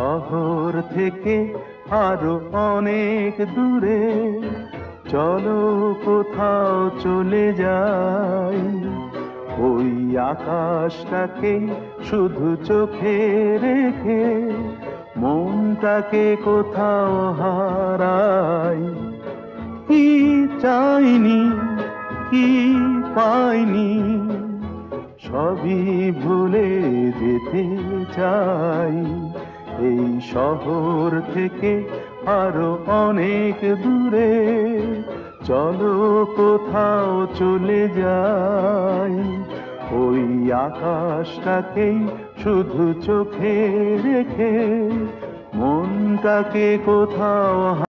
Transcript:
শহর থেকে আরো অনেক দূরে চলো কোথাও চলে যাই। ওই আকাশটাকে শুধু চোখে রেখে মনটাকে কোথাও হারাই। কি চাইনি, কি পাইনি, সবই ভুলে যেতে চাই। এই শহর থেকে আরো অনেক দূরে চলো কোথাও চলে যাই। ওই আকাশটাকেই শুধু চোখে রেখে মনটাকে কোথাও